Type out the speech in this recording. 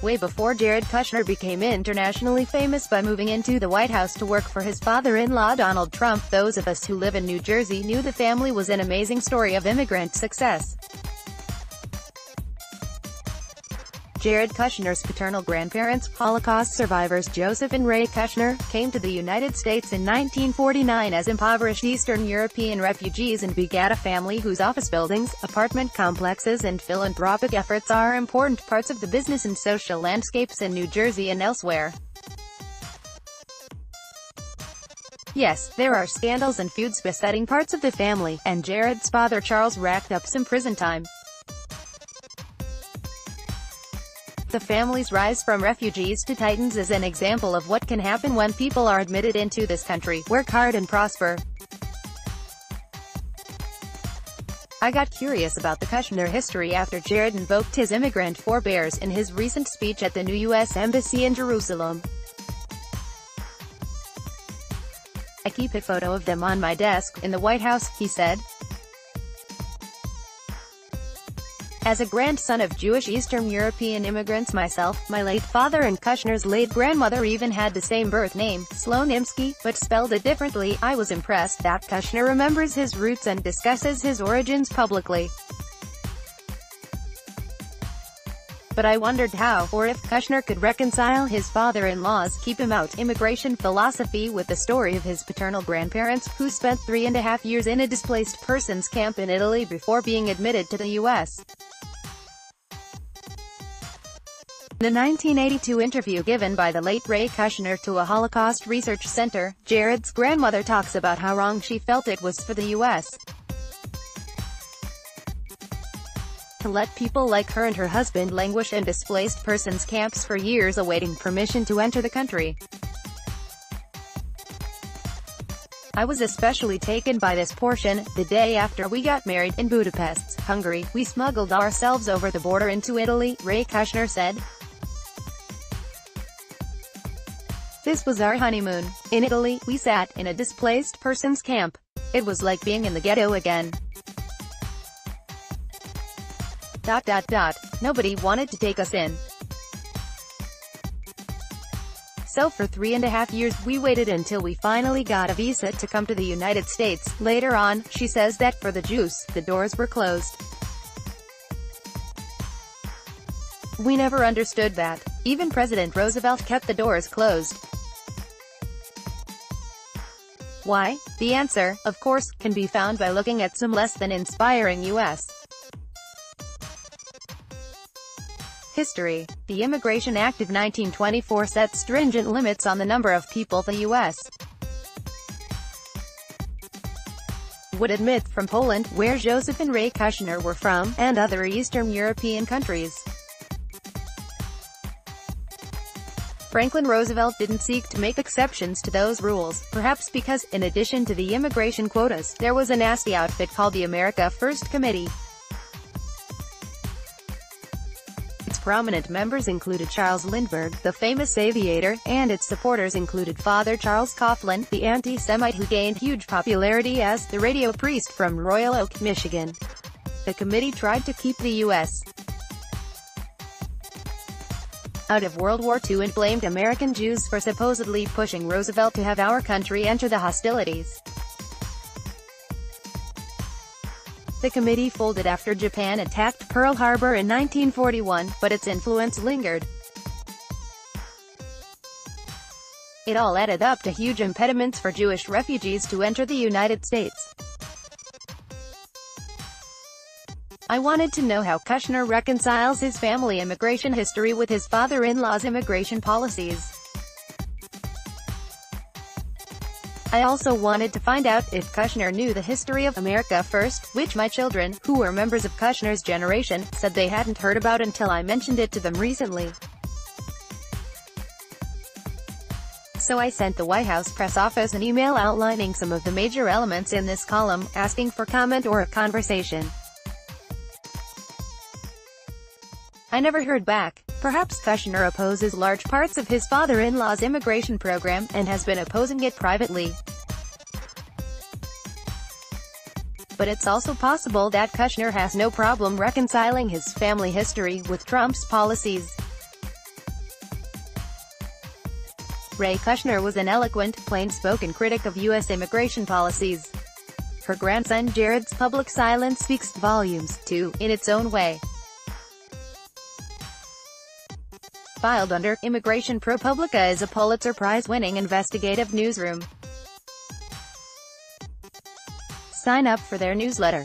way before Jared Kushner became internationally famous by moving into the White House to work for his father-in-law Donald Trump. Those of us who live in New Jersey knew the family was an amazing story of immigrant success. Jared Kushner's paternal grandparents, Holocaust survivors Joseph and Ray Kushner, came to the United States in 1949 as impoverished Eastern European refugees and begat a family whose office buildings, apartment complexes and philanthropic efforts are important parts of the business and social landscapes in New Jersey and elsewhere. Yes, there are scandals and feuds besetting parts of the family, and Jared's father Charles racked up some prison time. The family's rise from refugees to titans is an example of what can happen when people are admitted into this country, work hard and prosper. I got curious about the Kushner history after Jared invoked his immigrant forebears in his recent speech at the new U.S. Embassy in Jerusalem. "I keep a photo of them on my desk in the White House," he said. "As a grandson of Jewish Eastern European immigrants myself, my late father and Kushner's late grandmother even had the same birth name, Slonimsky, but spelled it differently. I was impressed that Kushner remembers his roots and discusses his origins publicly. But I wondered how, or if Kushner could reconcile his father-in-law's keep-him-out immigration philosophy with the story of his paternal grandparents, who spent 3.5 years in a displaced persons camp in Italy before being admitted to the U.S. In a 1982 interview given by the late Ray Kushner to a Holocaust research center, Jared's grandmother talks about how wrong she felt it was for the U.S. to let people like her and her husband languish in displaced persons camps for years awaiting permission to enter the country. I was especially taken by this portion. The day after we got married in Budapest, Hungary, we smuggled ourselves over the border into Italy," Ray Kushner said. "This was our honeymoon. In Italy, we sat in a displaced persons camp. It was like being in the ghetto again. Nobody wanted to take us in. So for 3.5 years, we waited until we finally got a visa to come to the United States. Later on," she says that for the Jews, the doors were closed. "We never understood that. Even President Roosevelt kept the doors closed. Why? The answer, of course, can be found by looking at some less than inspiring U.S. history. The Immigration Act of 1924 set stringent limits on the number of people the U.S. would admit from Poland, where Joseph and Ray Kushner were from, and other Eastern European countries. Franklin Roosevelt didn't seek to make exceptions to those rules, perhaps because, in addition to the immigration quotas, there was a nasty outfit called the America First Committee. Its prominent members included Charles Lindbergh, the famous aviator, and its supporters included Father Charles Coughlin, the anti-Semite who gained huge popularity as the radio priest from Royal Oak, Michigan. The committee tried to keep the U.S. out of World War II and blamed American Jews for supposedly pushing Roosevelt to have our country enter the hostilities. The committee folded after Japan attacked Pearl Harbor in 1941, but its influence lingered. It all added up to huge impediments for Jewish refugees to enter the United States. I wanted to know how Kushner reconciles his family immigration history with his father-in-law's immigration policies. I also wanted to find out if Kushner knew the history of America First, which my children, who were members of Kushner's generation, said they hadn't heard about until I mentioned it to them recently. So I sent the White House press office an email outlining some of the major elements in this column, asking for comment or a conversation. I never heard back. Perhaps Kushner opposes large parts of his father-in-law's immigration program, and has been opposing it privately. But it's also possible that Kushner has no problem reconciling his family history with Trump's policies. Ray Kushner was an eloquent, plain-spoken critic of U.S. immigration policies. Her grandson Jared's public silence speaks volumes, too, in its own way. Filed under Immigration ProPublica is a Pulitzer Prize-winning investigative newsroom. Sign up for their newsletter